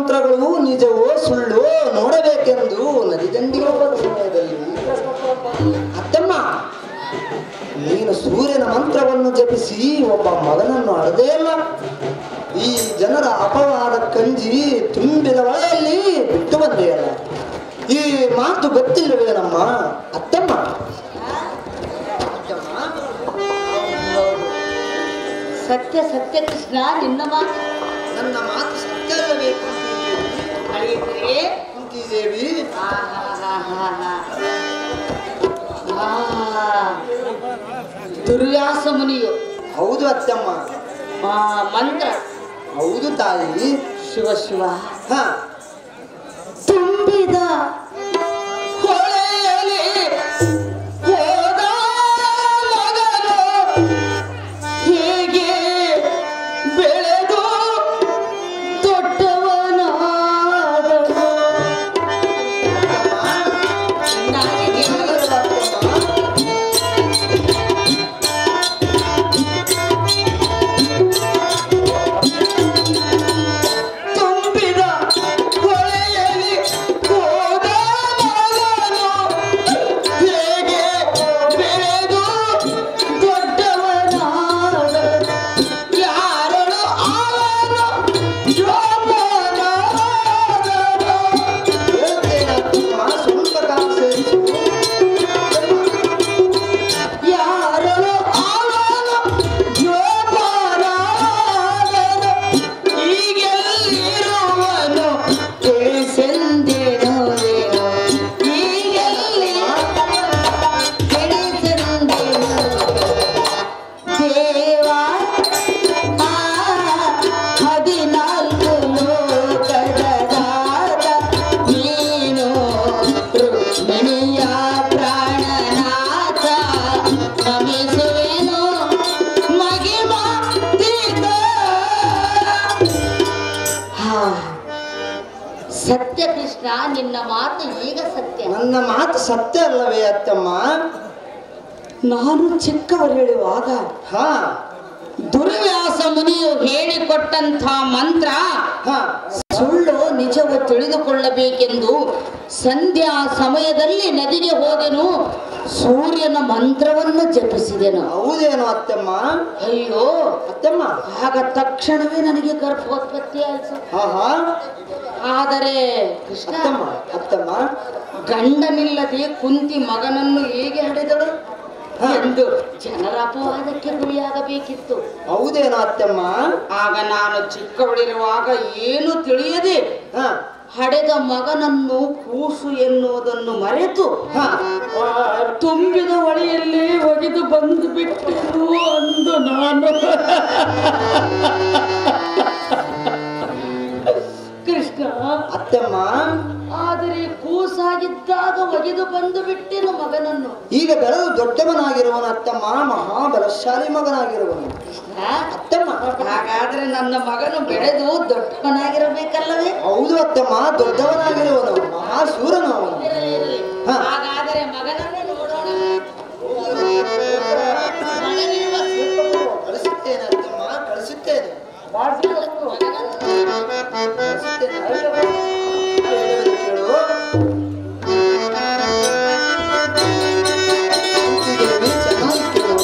ಮಂತ್ರಗಳು ನಿಜವೋ ಸುಳ್ಳು ನೋಡಬೇಕೆಂದು ನದಿ ದಂಡಿಗೆ ಹೋದ ಸಮಯದಲ್ಲಿ ಅತ್ತಮ್ಮ ನೀನು ಸೂರ್ಯನ ಮಂತ್ರವನ್ನು ಜಪಿಸಿ ಒಬ್ಬ ಮಗನನ್ನು ಅಳದೇ ಇಲ್ಲ. ಈ ಜನರ ಅಪವಾದ ಕಂಜಿ ತುಂಬಿದ ಒಳೆಯಲ್ಲಿ ಬಿಟ್ಟು ಬಂದೆಯಲ್ಲ. ಈ ಮಾತು ಗೊತ್ತಿಲ್ಲವೇನಮ್ಮ ಅತ್ತಮ್ಮ? ಸತ್ಯ ಸತ್ಯ ಕೃಷ್ಣ, ನಿನ್ನ ಮಾತು ನನ್ನ ಮಾತು ಸತ್ಯ ಅಲ್ಲಬೇಕು ಕುಂತಿದೇವಿ. ದುರ್ವ್ಯಾಸ ಮುನಿಯು ಹೌದು ಅತ್ತಮ್ಮ. ಮಂತ್ರ ಹೌದು ತಾಯಿ. ಶಿವ ಶಿವ ಹ ತುಂಬಿದ ಹೊಳೆಯಲ್ಲಿ ಹೋದ ಮಗನು ಹೇಗೆ ಬೆಳೆದು ದೊಡ್ಡವನಾದನು. ನನಗೆ ಸತ್ಯ ಕೃಷ್ಣ, ನಿನ್ನ ಮಾತು ಈಗ ಸತ್ಯ. ನನ್ನ ಮಾತು ಸತ್ಯ ಅಲ್ಲವೇ ಅತ್ತಮ್ಮ? ನಾನು ಚಿಕ್ಕವರು ಹೇಳುವಾಗ ಹಾ ದುರ್ವ್ಯಾಸ ಮುನಿಯು ಹೇಳಿಕೊಟ್ಟಂಥ ಮಂತ್ರ ಹಾ ಸುಳ್ಳು ನಿಜವು ತಿಳಿದುಕೊಳ್ಳಬೇಕೆಂದು ಸಂಧ್ಯಾ ಸಮಯದಲ್ಲಿ ನದಿಗೆ ಹೋದೆನು, ಸೂರ್ಯನ ಮಂತ್ರವನ್ನು ಜಪಿಸಿದೆನು. ಹೌದೇನು ಅತ್ತಮ್ಮ? ಅಯ್ಯೋ ಅತ್ತಮ್ಮ, ಆಗ ತಕ್ಷಣವೇ ನನಗೆ ಗರ್ಭೋತ್ಪತ್ತಿ ಆಯಿತು. ಹಾ ಆದರೆ ಕೃಷ್ಣ, ಅತ್ತಮ್ಮ ಗಂಡನಿಲ್ಲದೆ ಕುಂತಿ ಮಗನನ್ನು ಹೇಗೆ ಹಡೆದಳು ಎಂದು ಜನರ ಅಪವಾದಕ್ಕೆ ಗುರಿಯಾಗಬೇಕಿತ್ತು. ಹೌದೇನು ಅತ್ತಮ್ಮ? ಆಗ ನಾನು ಚಿಕ್ಕವಳಿರುವಾಗ ಏನು ತಿಳಿಯದೆ ಹಡೆದ ಮಗನನ್ನು ಕೂಸು ಎನ್ನುವುದನ್ನು ಮರೆತು ತುಂಬಿದ ಹೊಳೆಯಲ್ಲಿ ಒಗೆದು ಬಂದು ಬಿಟ್ಟೆನು ಅಂದು ನಾನು. ಕೃಷ್ಣ ಅತ್ತಮ್ಮ, ಆದರೆ ಕೂಸಾಗಿದ್ದಾಗ ಒಗೆದು ಬಂದು ಬಿಟ್ಟೆನು ಮಗನನ್ನು. ಈಗ ಬೆಳೆದು ದೊಡ್ಡವನಾಗಿರುವನು ಅತ್ತಮ್ಮ, ಮಹಾಬಲಶಾಲಿ ಮಗನಾಗಿರುವನು ಅತ್ತಮ್ಮ. ಹಾಗಾದ್ರೆ ನನ್ನ ಮಗನು ಬೆಳೆದು ದೊಡ್ಡವನಾಗಿರಬೇಕಲ್ಲವೇ? ಹೌದು ಅತ್ತಮ್ಮ, ದೊಡ್ಡವನಾಗಿರುವನು, ಮಹಾಶೂರನು ಅವನು. ಹಾಗಾದರೆ ಮಗನನ್ನು ನೋಡೋಣ. ಕಳಿಸುತ್ತೇನೆ ಅತ್ತಮ್ಮ, ಕಳಿಸುತ್ತೇನೆ. ಕೇಳು. ಚೆನ್ನಾಗಿ ಕೇಳು.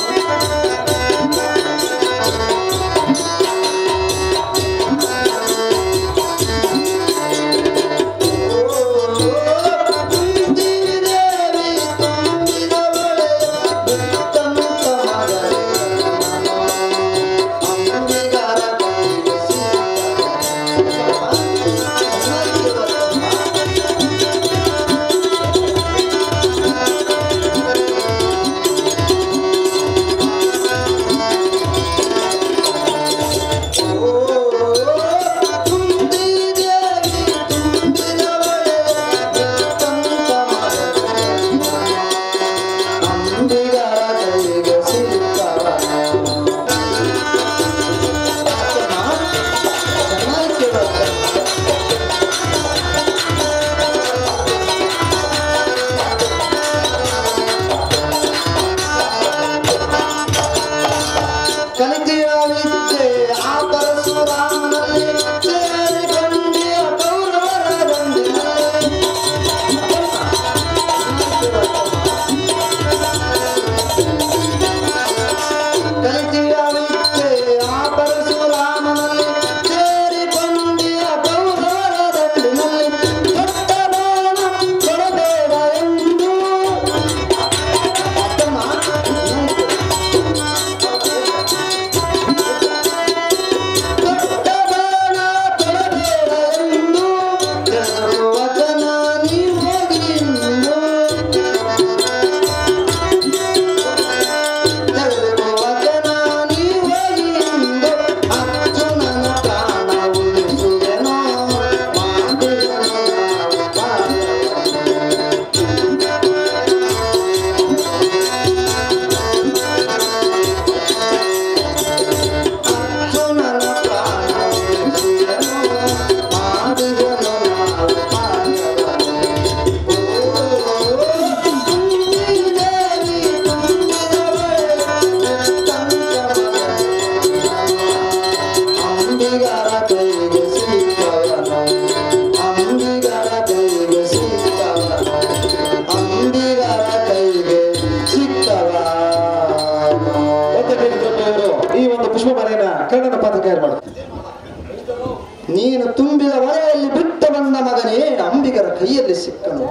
ಕೈಯಲ್ಲಿ ಸಿಕ್ಕನು.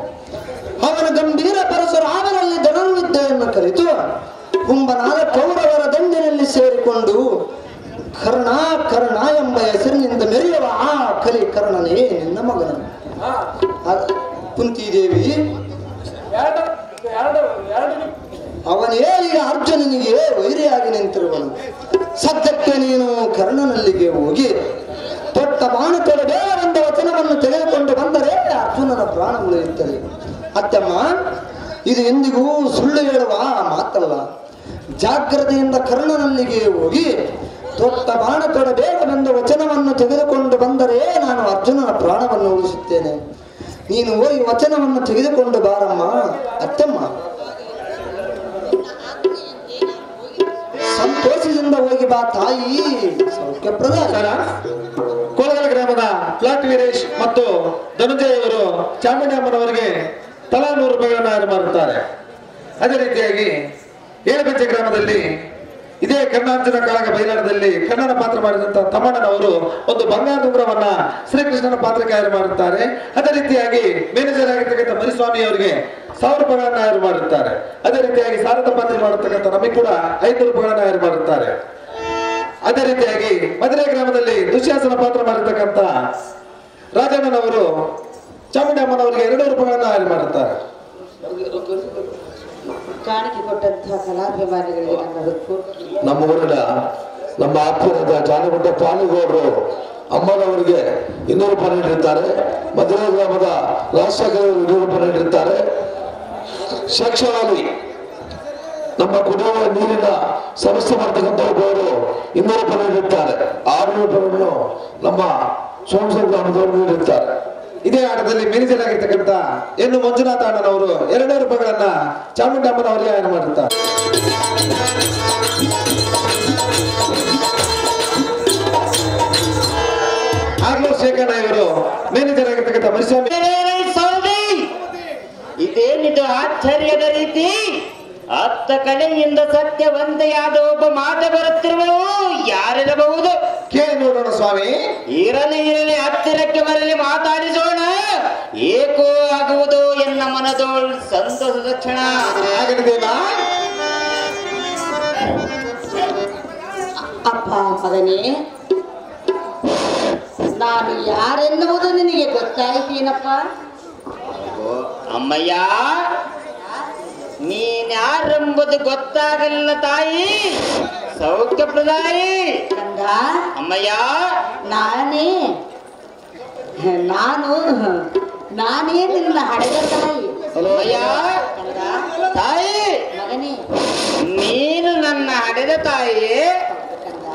ಅವನ ಗಂಭೀರ ಪರಶುರಾಮನಲ್ಲಿ ಧನುರ್ವಿದ್ಯೆಯನ್ನು ಕಲಿತು ಕುಂಭನಾದ ಕೌರವರ ದಂಡಿನಲ್ಲಿ ಸೇರಿಕೊಂಡು ಕರ್ಣ ಕರ್ಣ ಎಂಬ ಹೆಸರಿನಿಂದ ಮೆರೆಯುವ ಆ ಕಲಿ ಕರ್ಣನೇ ನಿನ್ನ ಮಗನು. ಕುಂತಿದೇವಿ ಅವನೇ ಈಗ ಅರ್ಜುನನಿಗೆ ವೈರಿಯಾಗಿ ನಿಂತಿರುವನು. ಸದ್ಯಕ್ಕೆ ನೀನು ಕರ್ಣನಲ್ಲಿಗೆ ಹೋಗಿ ತೊಟ್ಟ ಬಾಣತೊಳೆ ಬೇರೆಂದ ವಚನವನ್ನು ತೆಗೆದುಕೊಂಡು ಬಂದರೆ ಅರ್ಜುನನ ಪ್ರಾಣ ಉಳಿಯುತ್ತದೆ. ಅತ್ತಮ್ಮ, ಇದು ಎಂದಿಗೂ ಸುಳ್ಳು ಹೇಳುವ ಮಾತಲ್ಲ. ಜಾಗ್ರತೆಯಿಂದ ಕರ್ಣನಲ್ಲಿಗೆ ಹೋಗಿ ತೊಟ್ಟ ಬಾಣತೊಡೆ ಬೇರೆಂದ ವಚನವನ್ನು ತೆಗೆದುಕೊಂಡು ಬಂದರೆ ನಾನು ಅರ್ಜುನನ ಪ್ರಾಣವನ್ನು ಉಳಿಸುತ್ತೇನೆ. ನೀನು ಹೋಗಿ ವಚನವನ್ನು ತೆಗೆದುಕೊಂಡು ಬಾರಮ್ಮ. ಅತ್ತಮ್ಮ ಸಂತೋಷದಿಂದ ಹೋಗಿ ಬಾ ತಾಯಿ. ಸೌಖ್ಯಪ್ರದ ಕೋಲಗಲ ಗ್ರಾಮದ ಪ್ಲಾಟ್ ವೀರೇಶ್ ಮತ್ತು ಧನುಂಜಯ ಅವರು ಚಾಮುಂಡಿ ಅಮ್ಮನವರಿಗೆ ತಲಾ 100 ರೂಪಾಯಿಗಳನ್ನು ಮಾರುತ್ತಾರೆ. ಅದೇ ರೀತಿಯಾಗಿ ಏಳಬೆಂಚೆ ಗ್ರಾಮದಲ್ಲಿ ಇದೇ ಕರ್ಣಾರ್ಜುನ ಕಾಳಗ ಬಯಲಾಟದಲ್ಲಿ ಕರ್ಣನ ಪಾತ್ರ ಮಾಡಿದಂತಹ ತಮ್ಮಣ್ಣನವರು ಒಂದು ಬಂಗಾರದ ಉಂಗುರವನ್ನ ಶ್ರೀಕೃಷ್ಣನ ಪಾತ್ರಕ್ಕೆ ಆಯ್ಕೆ ಮಾಡುತ್ತಾರೆ. ಅದೇ ರೀತಿಯಾಗಿ ಮ್ಯಾನೇಜರ್ ಆಗಿರ್ತಕ್ಕಂಥ ಮರಿಸ್ವಾಮಿ ಅವರಿಗೆ 1000 ರೂಪಾಯಿಗಳನ್ನು ಆಯ್ಕೆ ಮಾಡುತ್ತಾರೆ. ಅದೇ ರೀತಿಯಾಗಿ ಸಾರದ ಪಾತ್ರ ಮಾಡತಕ್ಕಂಥ ನಮಗೆ ಕೂಡ 500 ರೂಪಾಯಿಗಳನ್ನು ಆಯ್ಕೆ ಮಾಡುತ್ತಾರೆ. ಅದೇ ರೀತಿಯಾಗಿ ಮಧುರೆ ಗ್ರಾಮದಲ್ಲಿ ದುಶ್ಯಾಸನ ಪಾತ್ರ ಮಾಡಿರ್ತಕ್ಕಂಥ ರಾಜಣ್ಣನವರು ಚಾಮುಂಡಿ ಅಮ್ಮನವರಿಗೆ 200 ರೂಪಾಯಿಗಳನ್ನು ಆಯ್ಕೆ ಮಾಡುತ್ತಾರೆ. ಕಾಣಿಕೆ ಕೊಟ್ಟಂತಹ ಕಲಾಭಿಮಾನಿಗಳಿಗೆ ನನ್ನ ಹಕ್ಕು. ನಮ್ಮ ಊರಿನ ನಮ್ಮ ಆತ್ಮೀಯರಾದ ಜಾನಗುಡ್ಡ ಪಾಲುಗೌಡರು ಅಮ್ಮನವರಿಗೆ 200 ರೂಪಾಯಿ ನೀಡಿರುತ್ತಾರೆ. ಮಧುರೆ ಗ್ರಾಮದ ರಾಜಶೇಖರ್ 200 ರೂಪಾಯಿ ನೀಡಿರುತ್ತಾರೆ. ಶಿಕ್ಷಣದಲ್ಲಿ ನಮ್ಮ ಕುಡಿಯುವ ನೀರಿನ ಸಮಸ್ಯೆ ಮಾಡ್ತಕ್ಕಂಥ ಒಬ್ಬರು 200 ರೂಪಾಯಿ ನೀಡಿರುತ್ತಾರೆ. 600 ರೂಪಾಯಿಗಳನ್ನು ನಮ್ಮ ಸೋಮಸೂರು ಗ್ರಾಮದವರು ನೀಡಿರುತ್ತಾರೆ. ಇದೇ ಆಟದಲ್ಲಿ ಮ್ಯಾನೇಜರ್ ಆಗಿರ್ತಕ್ಕಂಥ ಎನ್ನು ಮಂಜುನಾಥ ಅಣ್ಣನವರು 200 ರೂಪಾಯಿಗಳನ್ನ ಚಾಮುಂಡಿ ಅಮ್ಮನವರಿಗೆ ಆಯ್ಕೆ ಮಾಡುತ್ತಾರೆ. ಆಗ್ಲೂರ್ ಶೇಖಣ್ಣ ಇವರು ಮ್ಯಾನೇಜರ್ ಆಗಿರ್ತಕ್ಕಂಥ ಮರಿಸ್ವಾಮಿ. ಇದೇನಿದು ಆಶ್ಚರ್ಯದ ರೀತಿ? ಅತ್ತ ಕಡೆಯಿಂದ ಸತ್ಯವಂತೆಯಾದ ಒಬ್ಬ ಮಾತು ಬರುತ್ತಿರುವಳು. ಯಾರಿರಬಹುದು? ಕೇಳಿ ನೋಡೋಣ ಸ್ವಾಮಿ. ಇರಲಿ ಹತ್ತಿರಕ್ಕೆ ಬರಲಿ, ಮಾತಾಡಿಸೋಣ. ಏಕೋ ಆಗುವುದು ಎನ್ನ ಮನದೋಳ್ ಸಂತೋಷದ ಕ್ಷಣ. ಆಗಲಿದೇನಾ? ಅಪ್ಪ ಮಗನೇ, ನಾನು ಯಾರೆನ್ನುವುದು ನಿನಗೆ ಗೊತ್ತಾಯ್ತೇನಪ್ಪ? ಅಮ್ಮಯ್ಯ, ನೀನ್ಯಾರೆಂಬುದು ಗೊತ್ತಾಗಲ್ಲ ತಾಯಿ. ಸೌಖ್ಯ ಪ್ರದಾಯಿ ಕಂದ, ಅಮ್ಮಯ್ಯ. ನಾನೇ ನಿನ್ನ ಹಡೆದ ತಾಯಿ. ಅಮ್ಮಯ್ಯ ಕಂದ, ತಾಯಿ, ಮಗನೇ, ನೀನು ನನ್ನ ಹಡೆದ ತಾಯಿ. ಕಂದ,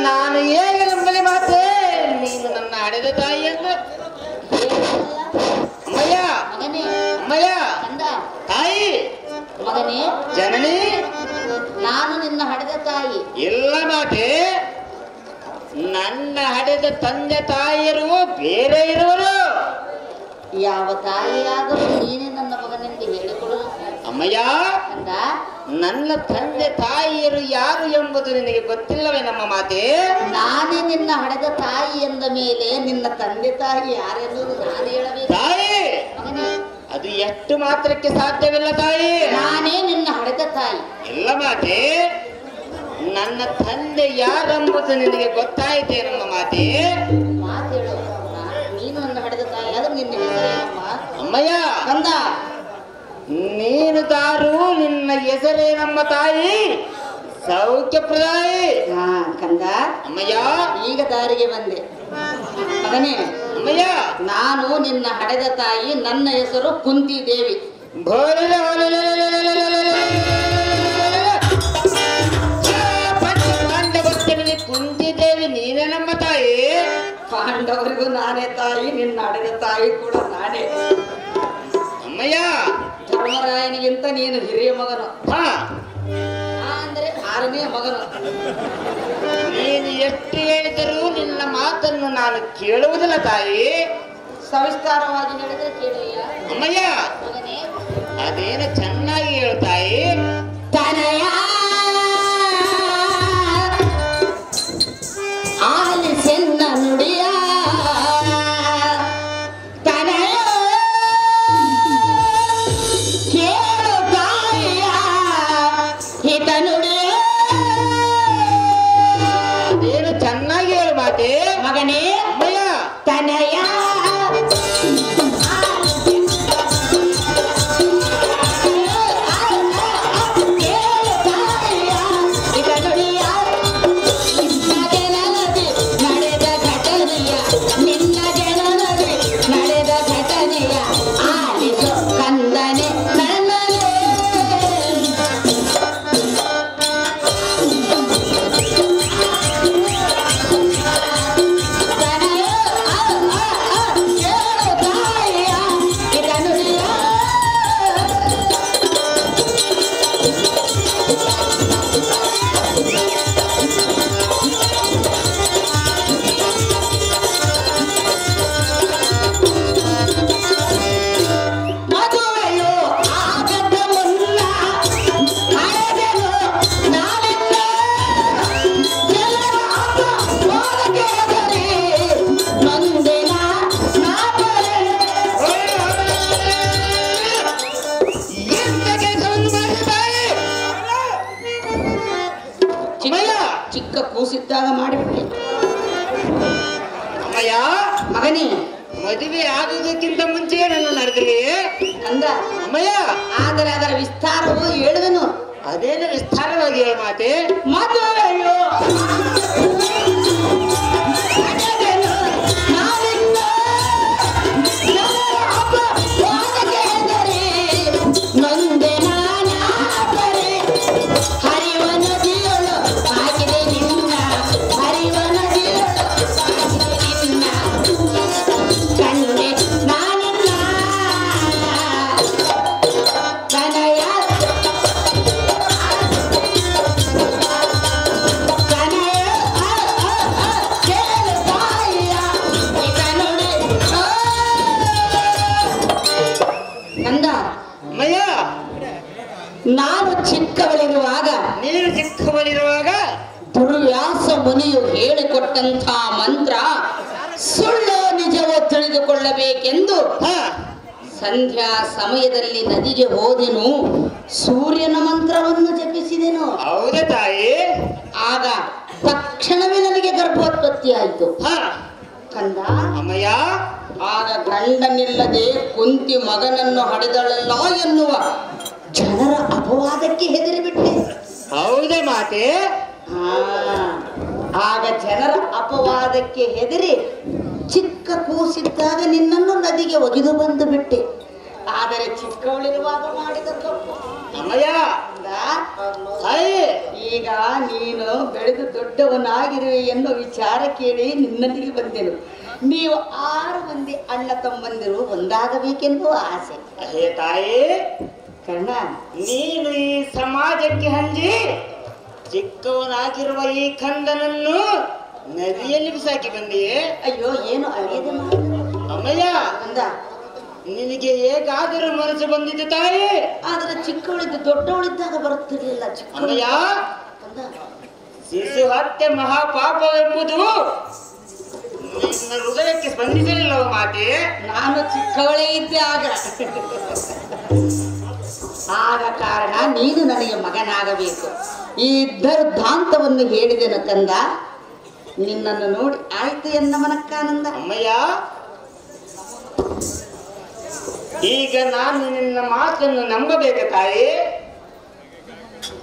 ನಾನು ಹೇಗೆ ನಂಬಲಿ ಮಾತೆ? ನೀನು ನನ್ನ ಹಡೆದ ತಾಯಿ ಎಂದು. ಅಮ್ಮಯ್ಯ, ಮಗನೇ, ಅಮ್ಮಯ್ಯ, ಕಂದ, ತಾಯಿ, ಮಗನೇ, ಜನನಿ, ನಾನು ನಿನ್ನ ಹಡೆದ ತಾಯಿ. ಇಲ್ಲ ಮಾತೆ. ನನ್ನ ಹಡೆದ ತಂದೆ ತಾಯಿಯರು ಬೇರೆ ಇರುವರು. ಯಾವ ತಾಯಿಯಾದರೂ ನೀನೇ ನನ್ನ ಮಗನೆಂದು ಹೇಳಿಕೊಡು. ಅಮ್ಮಯ್ಯ, ಕಂದ, ನನ್ನ ತಂದೆ ತಾಯಿಯರು ಯಾರು ಎಂಬುದು ನಿನಗೆ ಗೊತ್ತಿಲ್ಲವೇ ನಮ್ಮ ಮಾತೆ? ನಾನೇ ನಿನ್ನ ಹಡೆದ ತಾಯಿ ಎಂದ ಮೇಲೆ ನಿನ್ನ ತಂದೆ ತಾಯಿ ಯಾರೆನ್ನುವುದು ನಾನು ಹೇಳಬೇಕು. ತಾಯಿ, ಮಗನೇ, ಅದು ಎಷ್ಟು ಮಾತ್ರಕ್ಕೆ ಸಾಧ್ಯವಿಲ್ಲ ತಾಯಿ. ನಾನೇ ನಿನ್ನ ಹಡೆದ ತಾಯಿ. ಇಲ್ಲ ಮಾತೆ, ನನ್ನ ತಂದೆ ಯಾರೆಂಬುದು ನಿನಗೆ ಗೊತ್ತಾಯಿತೆ ನಮ್ಮ ಮಾತೆ. ಮಾತೇಳು. ನೀನು ನನ್ನ ಹಡೆದ ತಾಯಿ ಆದ್ರೆ ನಿನ್ನ ಹೆಸರೇನಮ್ಮ? ಅಮ್ಮಯ್ಯ, ಕಂದ, ನೀನು ತಾರು, ನಿನ್ನ ಹೆಸರೇ ನಮ್ಮ ತಾಯಿ. ಸೌಖ್ಯ ಪ್ರದಾಯಿ. ಹಾ ಕಂದ, ಅಮ್ಮಯ್ಯ, ಈಗ ದಾರಿಗೆ ಬಂದೆ. ಮಗನೇ, ಅಮ್ಮಯ್ಯ, ನಾನು ನಿನ್ನ ಹಡೆದ ತಾಯಿ. ನನ್ನ ಹೆಸರು ಕುಂತಿ ದೇವಿ. ಕುಂತಿದ್ದೇವಿ, ನೀನೇ ನಮ್ಮ ತಾಯಿ. ಪಾಂಡವರಿಗೂ ನಾನೇ ತಾಯಿ, ನಿನ್ನ ಹಡೆದ ತಾಯಿ ಕೂಡ ನಾನೇ. ಅಮ್ಮಯ್ಯ, ಧರ್ಮರಾಯನಿಗಿಂತ ನೀನು ಹಿರಿಯ ಮಗನು. ಹಾ, ಅಂದ್ರೆ 6ನೇ ಮಗನು. ನೀನು ಎಷ್ಟು ಹೇಳಿದರೂ ನಿನ್ನ ಮಾತನ್ನು ನಾನು ಕೇಳುವುದಿಲ್ಲ ತಾಯಿ. ಸವಿಸ್ತಾರವಾಗಿ ಹೇಳಿದ್ರೆ ಕೇಳುಯ್ಯ. ಅಮ್ಮಯ್ಯ, ಮಗನೇ, ಅದೇನು ಚೆನ್ನಾಗಿ ಹೇಳು ತಾಯಿ. ತನಯ ಆಲಿಸೆನ್ನ ನುಡಿಯ, ತನಯ ಆಗುವುದಕ್ಕಿಂತ ಮುಂಚೆಯೇ ನನ್ನ ನಡೆದಿವೆ ಅಂದ ಅಮ್ಮಯ್ಯ. ಆದರೆ ಅದರ ವಿಸ್ತಾರವು ಹೇಳುವೆನು. ಅದೇನು ವಿಸ್ತಾರವಾಗಿ ಹೇಳ ಮಾತೆ. ಮದುವೆಯೋ ನಾನು ಚಿಕ್ಕವಳಿರುವಾಗ, ನೀನು ಚಿಕ್ಕವಳಿರುವಾಗ ದುರ್ವ್ಯಾಸ ಮುನಿಯು ಹೇಳಿಕೊಟ್ಟಂಥ ಮಂತ್ರ ಸುಳ್ಳು ನಿಜವೋ ತಿಳಿದುಕೊಳ್ಳಬೇಕೆಂದು ಸಂಧ್ಯಾ ಸಮಯದಲ್ಲಿ ನದಿಗೆ ಹೋದೆನು. ಸೂರ್ಯನ ಮಂತ್ರವನ್ನು ಜಪಿಸಿದೆನು. ಹೌದ ತಾಯಿ? ಆಗ ತಕ್ಷಣವೇ ನನಗೆ ಗರ್ಭೋತ್ಪತ್ತಿ ಆಯಿತು. ಕಂದ ಅಮ್ಮಯ್ಯ, ಆಗ ಗಂಡನಿಲ್ಲದೆ ಕುಂತಿ ಮಗನನ್ನು ಹಡೆದಳಲ್ಲ ಎನ್ನುವ ಜನರ ಅಪವಾದಕ್ಕೆ ಹೆದರಿಬಿಟ್ಟೆ. ಹೌದೇ ಮಾತೆ? ಆಗ ಜನರ ಅಪವಾದಕ್ಕೆ ಹೆದರಿ ಚಿಕ್ಕ ಕೂಸಿದ್ದಾಗ ನಿನ್ನನ್ನು ನದಿಗೆ ಒಗೆದು ಬಂದು ಬಿಟ್ಟೆ. ಆದರೆ ಚಿಕ್ಕವಳಿರುವಾಗ ಮಾಡಿದ ತಪ್ಪು. ಅಮ್ಮಯ್ಯ, ಈಗ ನೀನು ಬೆಳೆದು ದೊಡ್ಡವನಾಗಿರುವೆ ಎನ್ನುವ ವಿಚಾರ ಕೇಳಿ ನಿನ್ನಲ್ಲಿಗೆ ಬಂದೆನು. ನೀವು 6 ಮಂದಿ ಅಣ್ಣ ತಮ್ಮಂದಿರು ಒಂದಾಗಬೇಕೆಂದು ಆಸೆ. ಹೇ ತಾಯಿ, ಕರ್ಣ, ನೀನು ಈ ಸಮಾಜಕ್ಕೆ ಹಂಜಿ ಚಿಕ್ಕವನಾಗಿರುವ ಈ ಕಂದನನ್ನು ನದಿಯಲ್ಲಿ ಬಿಸಾಕಿ ಬಂದಿಯೇ. ಅಯ್ಯೋ, ಏನು ಅಳಿಯದೆ ಮಾಡಿದ ಅಮ್ಮಯ್ಯ, ಕಂದ. ನಿನಗೆ ಹೇಗಾದರೂ ಮನಸ್ಸು ಬಂದಿದ್ದು ತಾಯಿ. ಆದರೆ ಚಿಕ್ಕವಳಿದ್ದು ದೊಡ್ಡವಳಿದ್ದಾಗ ಬರುತ್ತಿರಲಿಲ್ಲ. ಅಮ್ಮಯ್ಯ, ಕಂದ, ಶಿಶು ಹತ್ಯೆ ಮಹಾಪಾಪವೆಂಬುದು ನಿನ್ನ ಹೃದಯಕ್ಕೆ ಸ್ಪಂದಿಸಲಿಲ್ಲವ ಮಾತೆ. ನಾನು ಚಿಕ್ಕವಳೇ ಇದ್ದೆ ಆಗ ಕಾರಣ ನೀನು ನನಗೆ ಮಗನಾಗಬೇಕು. ಈ ದಾಂತವನ್ನು ಹೇಳಿದೆನು ಕಂದ. ನಿನ್ನನ್ನು ನೋಡಿ ಆಯ್ತು ಎನ್ನ ಮನಕ್ಕಾನಂದ. ಅಮ್ಮಯ್ಯ, ಈಗ ನಾನು ನಿನ್ನ ಮಾತನ್ನು ನಂಬಬೇಕು ತಾಯಿ.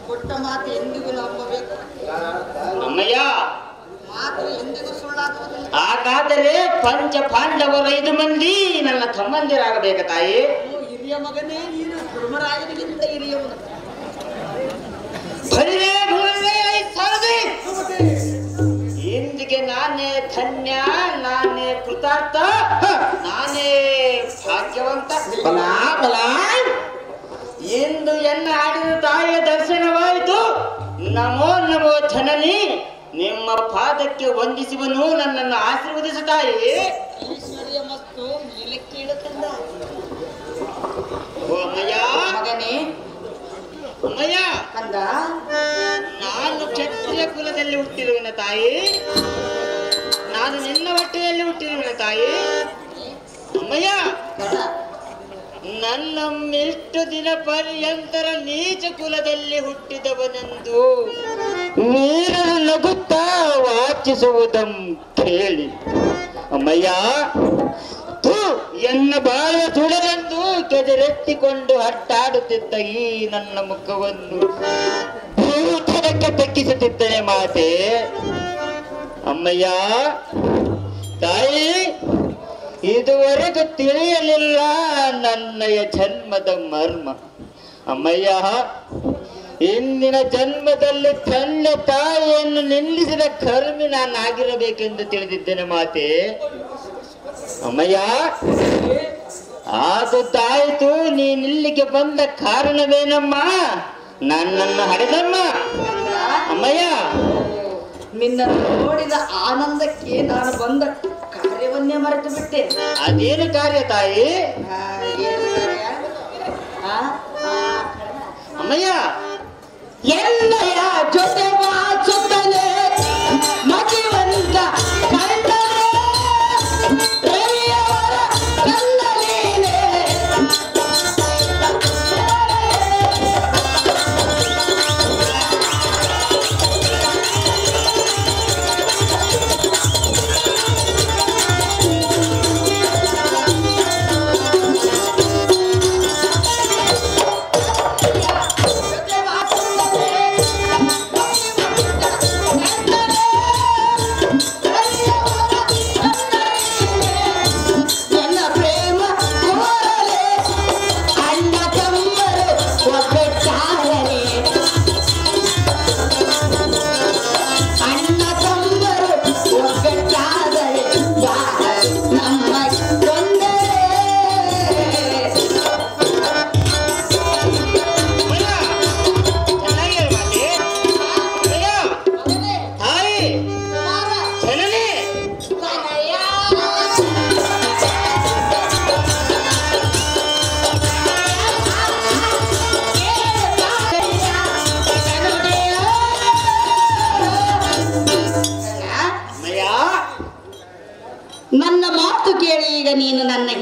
ಕೊಟ್ಟ ಮಾತು ಎಂದಿಗೂ ನಂಬಬೇಕು. ಅಮ್ಮಯ್ಯ, ಮಾತು ಎಂದಿಗೂ ಸುಳ್ಳಾಗುವುದಿಲ್ಲ. ಹಾಗಾದರೆ ಪಂಚ ಪಾಂಡವರು 5 ಮಂದಿ ನನ್ನ ತಮ್ಮಂದಿರಾಗಬೇಕ ತಾಯಿ. ಹಿರಿಯ ಮಗನೇ ನೀನು, ಧರ್ಮರಾಯನಿಗಿಂತ ಹಿರಿಯವನು. ಇಂದಿಗೆ ನಾನೇ ಧನ್ಯ, ನಾನೇ ಕೃತಾರ್ಥ, ನಾನೇ ಭಾಗ್ಯವಂತ. ಇಂದು ಎನ್ನ ಆಡಿದ ತಾಯಿಯ ದರ್ಶನವಾಯಿತು. ನಮೋ ನಮೋ ಜನನಿ, ನಿಮ್ಮ ಪಾದಕ್ಕೆ ವಂದಿಸುವನು, ನನ್ನನ್ನು ಆಶೀರ್ವದಿಸು ತಾಯಿ. ಐಶ್ವರ್ಯ ಮತ್ತು ಮೇಲೆ ಕೀಳುಕಂದ. ಓ ಅಮ್ಮಯ್ಯ, ಮಗನೇ ಅಮ್ಮಯ್ಯ, ಕಂದ, ನಾನು ಕ್ಷತ್ರಿಯ ಕುಲದಲ್ಲಿ ಹುಟ್ಟಿರುವಿನ ತಾಯಿ. ನಾನು ನಿನ್ನ ಹೊಟ್ಟೆಯಲ್ಲಿ ಹುಟ್ಟಿರುವಿನ ತಾಯಿ. ಅಮ್ಮಯ್ಯ, ನನ್ನಮ್ಮಿಷ್ಟು ದಿನ ಪರ್ಯಂತರ ನೀಚ ಕುಲದಲ್ಲಿ ಹುಟ್ಟಿದವನೆಂದು ವೀರರು ನಗುತ್ತಾ ವಾಚಿಸುವುದಂ ಕೇಳಿ ಅಮ್ಮಯ್ಯ, ಎನ್ನ ಬಾಳ ಸುಡಲೆಂದು ಕೆದರೆತ್ತಿಕೊಂಡು ಹಟ್ಟಾಡುತ್ತಿದ್ದ ಈ ನನ್ನ ಮುಖವನ್ನು ಭೂತನಕ್ಕೆ ತಗ್ಗಿಸುತ್ತಿದ್ದೇನೆ ಮಾತೆ. ಅಮ್ಮಯ್ಯ ತಾಯಿ, ಇದುವರೆಗೂ ತಿಳಿಯಲಿಲ್ಲ ನನ್ನಯ ಜನ್ಮದ ಮರ್ಮ. ಅಮ್ಮಯ್ಯ, ಇಂದಿನ ಜನ್ಮದಲ್ಲಿ ತಂದೆ ತಾಯಿಯನ್ನು ನಿಲ್ಲಿಸಿದ ಕರ್ಮಿ ನಾನಾಗಿರಬೇಕೆಂದು ತಿಳಿದಿದ್ದೇನೆ ಮಾತೆ. ಅಮ್ಮಯ್ಯ, ಆದುದಾಯಿತು. ನೀನಿಲ್ಲಿಗೆ ಬಂದ ಕಾರಣವೇನಮ್ಮ? ನನ್ನನ್ನು ಹಡೆದಮ್ಮ. ಅಮ್ಮಯ್ಯ, ನಿನ್ನನ್ನು ನೋಡಿದ ಆನಂದಕ್ಕೆ ನಾನು ಬಂದ ಕಾರ್ಯವನ್ನೇ ಮರೆತು ಬಿಟ್ಟೆ. ಅದೇನು ಕಾರ್ಯ ತಾಯಿ? ಏನು ಕಾರ್ಯ? ಅಮ್ಮಯ್ಯ, ಎಲ್ಲಯ ಜೊತೆ ಮಾಚುತ್ತಲೇ ಮತಿವಂತ ಕಂಡರೆ ರವಿಯವರ ಕಂದಲೀನೆ.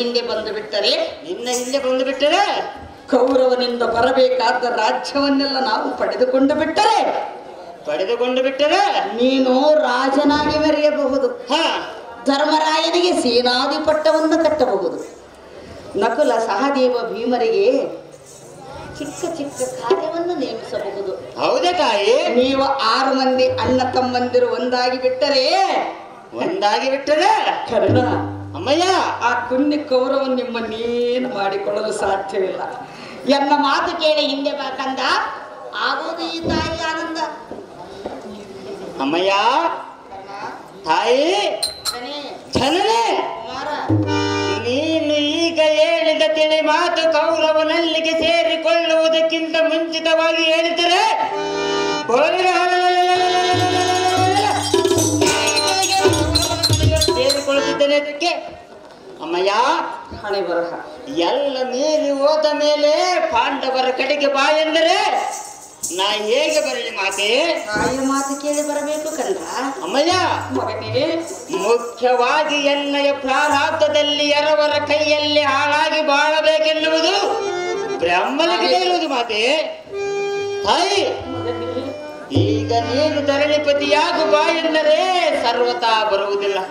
ಹಿಂದೆ ಬಂದು ಬಿಟ್ಟರೆ ನಿನ್ನ ಹಿಂದೆ ಬಂದು ಬಿಟ್ಟರೆ ಕೌರವನಿಂದ ಬರಬೇಕಾದ ರಾಜ್ಯವನ್ನೆಲ್ಲ ನಾವು ಪಡೆದುಕೊಂಡು ಬಿಟ್ಟರೆ ನೀನು ರಾಜನಾಗಿ ಮೆರೆಯಬಹುದು. ಧರ್ಮರಾಯನಿಗೆ ಸೇನಾಧಿಪಟ್ಟವನ್ನು ಕಟ್ಟಬಹುದು. ನಕುಲ ಸಹದೇವ ಭೀಮರಿಗೆ ಚಿಕ್ಕ ಚಿಕ್ಕ ಕಾರ್ಯವನ್ನು ನೇಮಿಸಬಹುದು. ಹೌದೇ ತಾಯಿ? ನೀವು 6 ಮಂದಿ ಅಣ್ಣ ತಮ್ಮಂದಿರು ಒಂದಾಗಿ ಬಿಟ್ಟರೆ ಕರ್ಣ ಅಮ್ಮಯ್ಯ, ಆ ಕುನ್ನಿ ಕೌರವ ನಿಮ್ಮನ್ನೇನು ಮಾಡಿಕೊಳ್ಳಲು ಸಾಧ್ಯವಿಲ್ಲ. ಎನ್ನ ಮಾತು ಕೇಳಿ ಹಿಂದೆ ಬಾಕಂದ ಆಗೋದು ಈ ತಾಯಿ ಆನಂದ. ಅಮ್ಮಯ್ಯ, ತಾಯಿ ಜನನೇ, ನೀನು ಈಗ ಹೇಳಿದ ತಿಳಿ ಮಾತು ಕೌರವನಲ್ಲಿಗೆ ಸೇರಿಕೊಳ್ಳುವುದಕ್ಕಿಂತ ಮುಂಚಿತವಾಗಿ ಹೇಳಿದರೆ ಸೇರಿಕೊಳ್ಳುತ್ತಿದ್ದೇನೆ. ಅದಕ್ಕೆ ಅಮ್ಮಯ್ಯ, ಹಣೆ ಬರಹ ಎಲ್ಲ ಮೀರಿ ಹೋದ ಮೇಲೆ ಪಾಂಡವರ ಕಡೆಗೆ ಬಾ ಎಂದರೆ ನಾ ಹೇಗೆ ಬರಲಿ ಮಾತೆ? ತಾಯಿಯ ಮಾತು ಕೇಳಿ ಬರಬೇಕು ಕಂದ. ಅಮ್ಮಯ್ಯ, ಮಗನೇ, ಮುಖ್ಯವಾಗಿ ಎನ್ನಯ ಪ್ರಾರಬ್ಧದಲ್ಲಿ ಎರವರ ಕೈಯಲ್ಲಿ ಹಾಳಾಗಿ ಬಾಳಬೇಕೆನ್ನುವುದು ಬ್ರಹ್ಮನಿಗೆ ಇರುವುದು ಮಾತೆ. ತಾಯಿ, ಈಗ ನೀನು ಧರಣಿಪತಿಯಾಗು ಬಾ ಎಂದರೆ ಸರ್ವತಾ ಬರುವುದಿಲ್ಲ.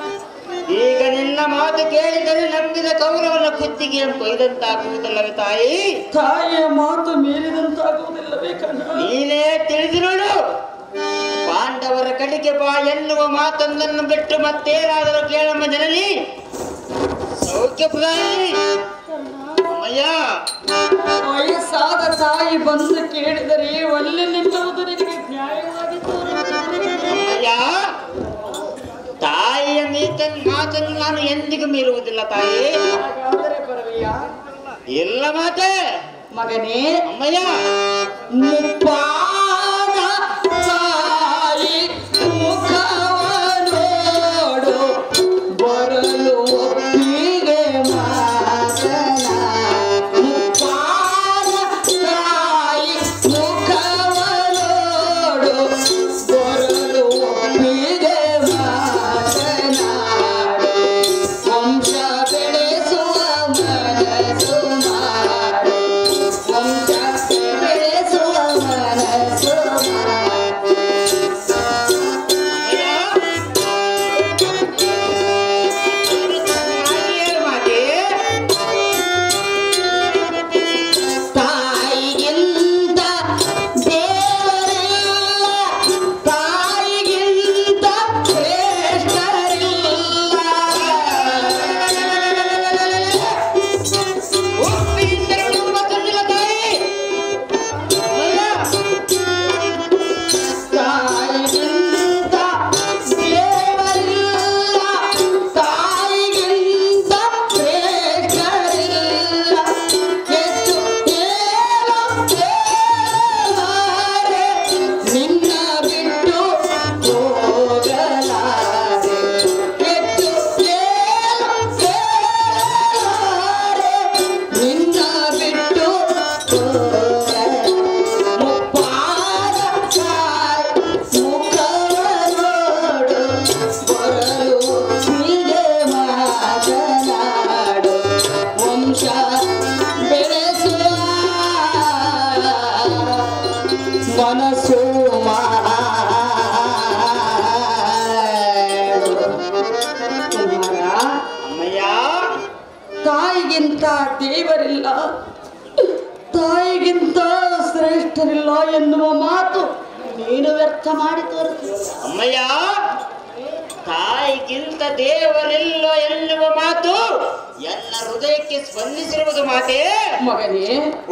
ಈಗ ನಿನ್ನ ಮಾತು ಕೇಳಿದರೆ ನಂಬಿದ ಕೌರವನ ಕುತ್ತಿಗೆ ಕೊಯ್ದಂತಾಗುವುದಿಲ್ಲವೇ ತಾಯಿ? ತಾಯಿಯ ಮಾತು ಮೀರಿದಂತಾಗುವುದಿಲ್ಲವೇ ಕಂದ? ನೀನೇ ತಿಳಿದು ನೋಡು. ಪಾಂಡವರ ಕಡೆಗೆ ಬಾ ಎನ್ನುವ ಮಾತೊಂದನ್ನು ಬಿಟ್ಟು ಮತ್ತೇನಾದರೂ ಕೇಳಮ್ಮ ಜನನಿ. ಸೌಖ್ಯ ಪ್ರಧಾನಿ ಅಮ್ಮಯ್ಯ, ವಯಸ್ಸಾದ ತಾಯಿ ಬಂದು ಕೇಳಿದರೆ ಒಲ್ಲೆ ನಿಲ್ಲುವುದು ನಿನಗೆ ನ್ಯಾಯವಾಗಿ ಅಮ್ಮಯ್ಯ, ತಾಯಿಯ ಮಾತನ್ನು ನಾನು ಎಂದಿಗೂ ಮೀರುವುದಿಲ್ಲ ತಾಯಿ. ಇಲ್ಲ ಮಾತೆ. ಮಗನೇ, ಅಮ್ಮಯ್ಯ, ಮುಪ್ಪಾದ ತಾಯಿ ಮುಖವನೋಡು ಬರಲು ಒಪ್ಪಿಗೆ ಮಾತನ. ಮುಪ್ಪಾದ ತಾಯಿ ಮುಖವನೋಡು ಬರಲು ಒಪ್ಪಿಗೆ ಮಾತನಾಡು. ವಂಶ ಬೆಳೆಸುವ ಮನಸ್ಸು ಮಾಡು. ವಂಶ ಬೆಳೆಸುವ ಮನಸ್ಸು ಮಾಡು. ಮಾತೆ. ತಾಯಿಗಿಂತ ದೇವರಿಲ್ಲ, ತಾಯಿಗಿಂತ ಶ್ರೇಷ್ಠರಿಲ್ಲ. ಒಪ್ಪಿಯಿಂದ ಕುಟುಂಬ ತಂದಿಲ್ಲ ತಾಯಿ. ಅಮ್ಮಯ್ಯ, ತಾಯಿಗಿಂತ ದೇವರಿಲ್ಲ, ತಾಯಿಗಿಂತ ಶ್ರೇಷ್ಠರಿಲ್ಲ. ಹೆಚ್ಚು ಹೇಳಲಾರೆ, ನಿನ್ನ ಬಿಟ್ಟು ಹೋಗಲಾರೆ. ಹೆಚ್ಚು ಹೇಳಲಾರೆ, ನಿನ್ನ ಬಿಟ್ಟು ಹೋಗಲಾರೆ. ಮುಪ್ಪಾದ ತಾಯಿ ಮುಖವನೋಡು ಬರಲು ಹೀಗೆ ಮಾತನಾಡು. ವಂಶ ಬೆಳೆಸುವ ಮನಸ್ಸು ಮಾಡು. ಕುಮಾರ, ಅಮ್ಮಯ್ಯ, ತಾಯಿಗಿಂತ ದೇವರಿಲ್ಲ, ತಾಯಿಗಿಂತ ಶ್ರೇಷ್ಠರಿಲ್ಲ ಎನ್ನುವ ಮಾತು ನೀನು ವ್ಯರ್ಥ ಮಾಡಿ ತೋರುತ್ತೀಯ. ಅಮ್ಮಯ್ಯ, ತಾಯಿಗಿಂತ ದೇವರಿಲ್ಲೋ ಎನ್ನುವ ಮಾತು ಎಲ್ಲ ಹೃದಯಕ್ಕೆ ಸ್ಪಂದಿಸಿರುವುದು ಮಾತೆ. ಮಗನೇ,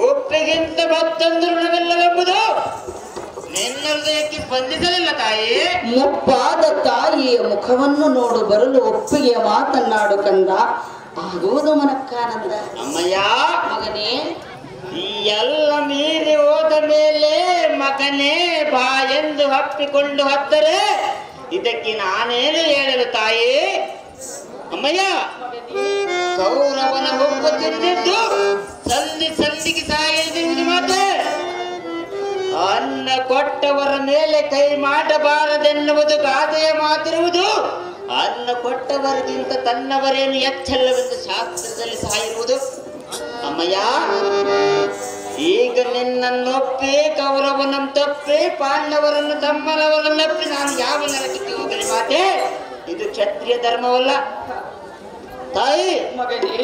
ಒಪ್ಪಿಗಿಂತ ಮತ್ತೊಂದು ಋಣವಿಲ್ಲವೆಂಬುದು ನಿನ್ನ ಹೃದಯಕ್ಕೆ ಸ್ಪಂದಿಸಲಿಲ್ಲ ತಾಯಿ. ಮುಪ್ಪಾದ ತಾಯಿಯ ಮುಖವನ್ನು ನೋಡು ಬರಲು ಒಪ್ಪಿಗೆಯ ಮಾತನ್ನಾಡು ಕಂದ. ಆಗುವುದು ಮನಕ್ಕಾನಂದ. ಅಮ್ಮಯ್ಯ, ಮಗನೇ, ಈ ಎಲ್ಲ ಮೀರಿ ಹೋದ ಮೇಲೆ ಮಗನೇ ಬಾ ಎಂದು ಹಪ್ಪಿಕೊಂಡು ಹತ್ತರೆ ಇದಕ್ಕೆ ನಾನೇನು ಹೇಳಲು ತಾಯಿ? ಅಮ್ಮಯ್ಯ, ಕೌರವನ ಹೊಕ್ಕು ತಿಂದಿದ್ದು ಸಂದಿಗೆ ಸಾಯದಿರುವುದು ಮಾತೆ. ಅನ್ನ ಕೊಟ್ಟವರ ಮೇಲೆ ಕೈ ಮಾಡಬಾರದೆನ್ನುವುದು ಗಾದೆಯ ಮಾತಿರುವುದು ಅನ್ನ ಕೊಟ್ಟವರಿಗಿಂತ ತನ್ನವರೇನು ಎಚ್ಚಲ್ಲವೆಂದು ಶಾಸ್ತ್ರದಲ್ಲಿ ಸಹ ಇರುವುದು. ಅಮ್ಮಯ್ಯ, ಈಗ ನಿನ್ನನ್ನೊಪ್ಪಿ ಕೌರವನನ್ನು ತಪ್ಪಿ ಪಾಂಡವರನ್ನು ತಮ್ಮನವರನ್ನಪ್ಪಿ ನಾನು ಯಾವ ನರಕಕ್ಕೆ ಹೋಗಲಿ ಮಾತೆ? ಇದು ಕ್ಷತ್ರಿಯ ಧರ್ಮವಲ್ಲ ತಾಯಿ. ಮಗನೇ,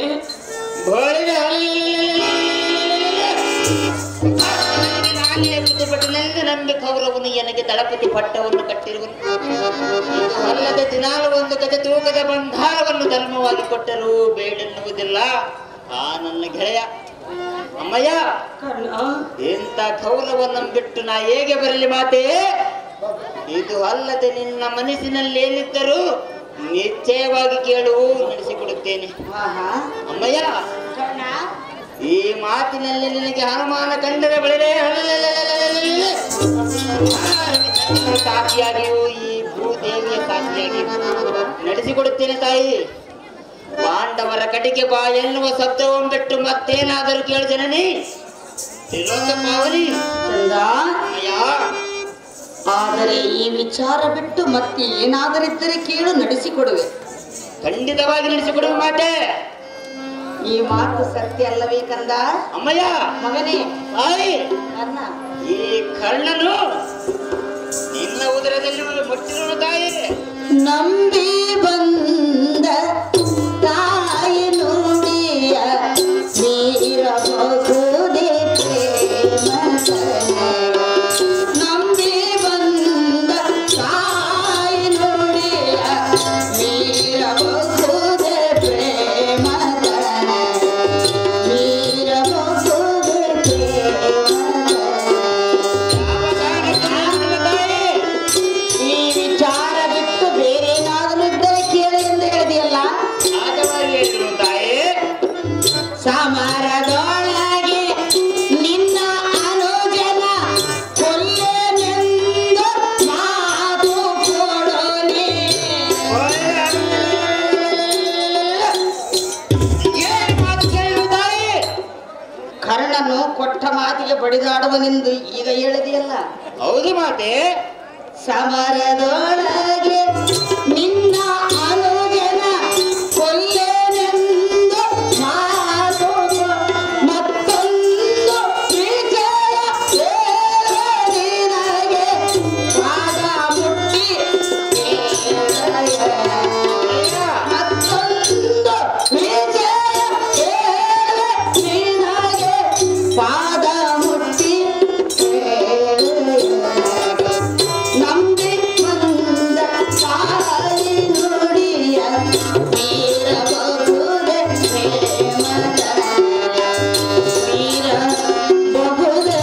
ನಾನೇ ಮೃತಪಟ್ಟನೆಂದು ನಂಬಿ ಕೌರವನು ನನಗೆ ದಳಪತಿ ಪಟ್ಟವನ್ನು ಕಟ್ಟಿರುವನು. ಇದು ಅಲ್ಲದೆ ದಿನಾಲು ಒಂದು ಗಜ ತೂಕದ ಬಂಧಾರವನ್ನು ಧರ್ಮವಾಗಿ ಕೊಟ್ಟರೂ ಬೇಡೆನ್ನುವುದಿಲ್ಲ ಆ ನನ್ನ ಗೆಳೆಯ. ಅಮ್ಮಯ್ಯ, ಎಂತ ಕೌರವನನ್ನು ಬಿಟ್ಟು ನಾ ಹೇಗೆ ಬರಲಿ ಮಾತೆ? ಇದು ಅಲ್ಲದೆ ನಿನ್ನ ಮನಸ್ಸಿನಲ್ಲಿ ಏನಿದ್ದರೂ ನಿಶ್ಚಯವಾಗಿ ಕೇಳು, ನಡೆಸಿಕೊಡುತ್ತೇನೆ. ಅಮ್ಮಯ್ಯ, ಈ ಮಾತಿನಲ್ಲಿ ನಿನಗೆ ಅನುಮಾನ ಕಂಡರೆ ಬಳಿರೇ ಸಾಕ್ಷಿಯಾಗಿಯೂ ಈ ಭೂದೇವಿಯ ಸಾಕ್ಷಿಯಾಗಿಯೂ ನಡೆಸಿಕೊಡುತ್ತೇನೆ ತಾಯಿ. ಪಾಂಡವರ ಕಡೆಗೆ ಬಾ ಎನ್ನುವ ಶಬ್ದವನ್ನು ಬಿಟ್ಟು ಮತ್ತೇನಾದರೂ ಕೇಳು ಜನನಿ. ಆದರೆ ಈ ವಿಚಾರ ಬಿಟ್ಟು ಮತ್ತೆ ಏನಾದರಿದ್ದರೆ ಕೇಳು, ನಡೆಸಿಕೊಡುವೆ. ಖಂಡಿತವಾಗಿ ನಡೆಸಿಕೊಡುವ ಮಾತೆ. ಈ ಮಾತು ಸತ್ಯ ಅಲ್ಲವೇ ಕಂದ? ಅಮ್ಮಯ್ಯ, ಮಗನೇ, ತಾಯಿ, ಅನ್ನ ಈ ಕರ್ಣನು ನಿನ್ನ ಉದರದಲ್ಲಿ ಮುಟ್ಟಿರುವ ತಾಯಿ. ನಂಬಿ ಬಂದ ತಾಯಿ ನುಡಿಯ ನೀರಬಹುದೇ ಪ್ರೇಮದಲ್ಲಿ. ನಂಬಿ ಬಂದ ತಾಯಿ ನುಡಿಯ ನೀರಬಹುದೇ ಪ್ರೇಮದಲ್ಲಿ. ನೀರಬಹುದೇ ಈ ವಿಚಾರ ಬಿಟ್ಟು ಬೇರೆ ಏನಾದರೂ ಇದ್ದರೆ ಕೇಳಿ ಎಂದು ಹೇಳಿದೆಯಲ್ಲ. ಸಮರದೊಳಗೆ ನಿನ್ನ ಅನುಜನ ಕೊಲ್ಲೆನೆಂದು ಮಾತು ಕೊಡೋನಿ. ಕರ್ಣನು ಕೊಟ್ಟ ಮಾತಿಗೆ ಬಡಿದಾಡುವನೆಂದು ಈಗ ಹೇಳಿದೆಯಲ್ಲ. ಹೌದು ಮಾತೆ. ಸಮರದೊಳಗೆ ನಿನ್ನ ಅನುಜನ ಕೊಲ್ಲೆನೆಂದು ಮಾತು ಮತ್ತೊಂದು ವಿಜಯ ನಿನಗೆ ಪಾದ ಮುಟ್ಟಿ ಮತ್ತೊಂದು ವಿಜಯ ನಿನಗೆ ಪಾದ ಮುಟ್ಟಿ ನಂಬಿ ಬಂದ ತಾಯಿ ನುಡಿಯ ನೀರಬಹುದೇ ನೀರಬಹುದೇ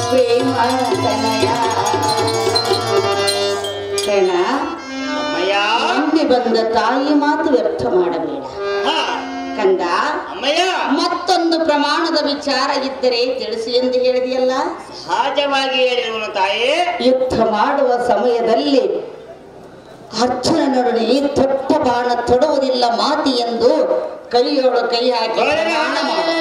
ಪ್ರೇಮತನಯ. ಕಣ, ಅಮ್ಮಯ್ಯ, ನಂಬಿ ಬಂದ ತಾಯಿ ಮಾತು ವ್ಯರ್ಥ ಮಾಡಬೇಡ ಕಂದ. ಅಮ್ಮಯ್ಯ, ಮತ್ತೊಂದು ಪ್ರಮಾಣದ ವಿಚಾರ ಇದ್ದರೆ ತಿಳಿಸಿ ಎಂದು ಹೇಳಿದೆಯಲ್ಲ. ಸಹಜವಾಗಿ ಹೇಳಿರುವನು ತಾಯಿ. ಯುದ್ಧ ಮಾಡುವ ಸಮಯದಲ್ಲಿ ಅರ್ಜುನನೊಡನೆ ತೊಟ್ಟ ಬಾಣ ತೊಡುವುದಿಲ್ಲ ಮಾತಿ ಎಂದು ಕೈಯೋಳು ಕೈ ಹಾಕಿ ಪ್ರಮಾಣ ಮಾಡು.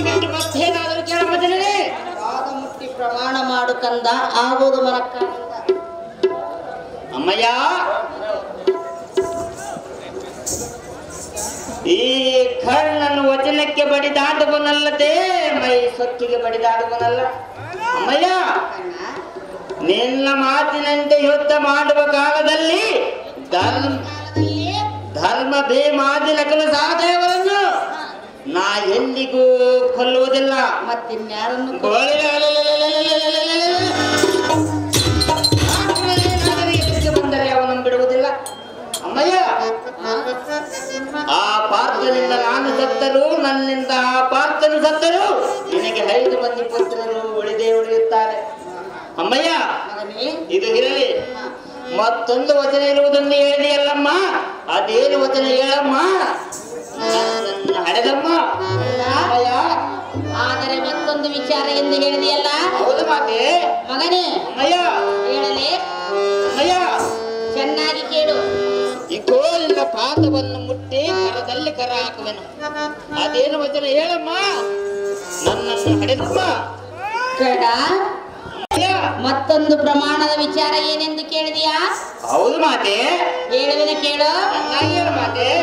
ಬಿಟ್ಟು ಮತ್ತೇನಾದರೂ ಕೇಳುವ ಜನರೇ, ಪಾದ ಮುಟ್ಟಿ ಪ್ರಮಾಣ ಮಾಡು ಕಂದ, ಆಗೋದು ಮನಕ್ಕ. ಅಮ್ಮಯ್ಯ, ಈ ಕರ್ಣನು ವಚನಕ್ಕೆ ಬಡಿದಾಡುವನಲ್ಲದೆ ಮೈ ಸೊಕ್ಕಿಗೆ ಬಡಿದಾಡುವನಲ್ಲ. ಅಮ್ಮಯ್ಯ, ನಿನ್ನ ಮಾತಿನಂತೆ ಯುದ್ಧ ಮಾಡುವ ಕಾಲದಲ್ಲಿ ಧರ್ಮ ಭೀಮಾದಿಲಕನ ಸಹದೇವರನ್ನು ನಾ ಎಂದಿಗೂ ಕೊಲ್ಲುವುದಿಲ್ಲ. ಮತ್ತಿನ್ಯಾರನ್ನು ಬಂದರೆ ಅವನನ್ನು ಬಿಡುವುದಿಲ್ಲ. ಅಮ್ಮಯ್ಯ, ಆ ಪಾರ್ಥನಿಂದ ನಾನು ಸತ್ತರೂ ನನ್ನಿಂದ ಆ ಪಾರ್ಥನು ಸತ್ತರೂ ನಿನಗೆ 5 ಮಂದಿ ಪುತ್ರರು ಉಳಿದೇ ಉಳಿಯುತ್ತಾರೆ. ಅಮ್ಮಯ್ಯ, ಇದು ಇರಲಿ. ಮತ್ತೊಂದು ವಚನ ಇರುವುದನ್ನು ಹೇಳಿದೆಯಲ್ಲಮ್ಮ, ಅದೇನು ವಚನ ಹೇಳಮ್ಮ? ನನ್ನನ್ನು ಹಡೆದಮ್ಮ. ಆದರೆ ಮತ್ತೊಂದು ವಿಚಾರ ಎಂದು ಹೇಳಿದೆಯಲ್ಲ. ಹೌದು ಮಾತೆ. ಮಗನೇ, ಅಮ್ಮಯ್ಯ, ಹೇಳಲೇ? ಅಮ್ಮಯ್ಯ, ಚೆನ್ನಾಗಿ ಕೇಳು. ಈ ಕೋಲಿನ ಪಾದವನ್ನು ಮುಟ್ಟಿ ಕರದಲ್ಲಿ ಕರ ಹಾಕುವೆನು. ಅದೇನು ವಚನ ಹೇಳಮ್ಮ? ನನ್ನನ್ನು ಹಡೆದಮ್ಮ. ಕಡ ಮತ್ತೊಂದು ಪ್ರಮಾಣದ ವಿಚಾರ ಏನೆಂದು ಕೇಳಿದೆಯಾ? ಹೌದು ಮಾತೆ. ಹೇಳುವಿನ ಕೇಳು. ಮಾತೆ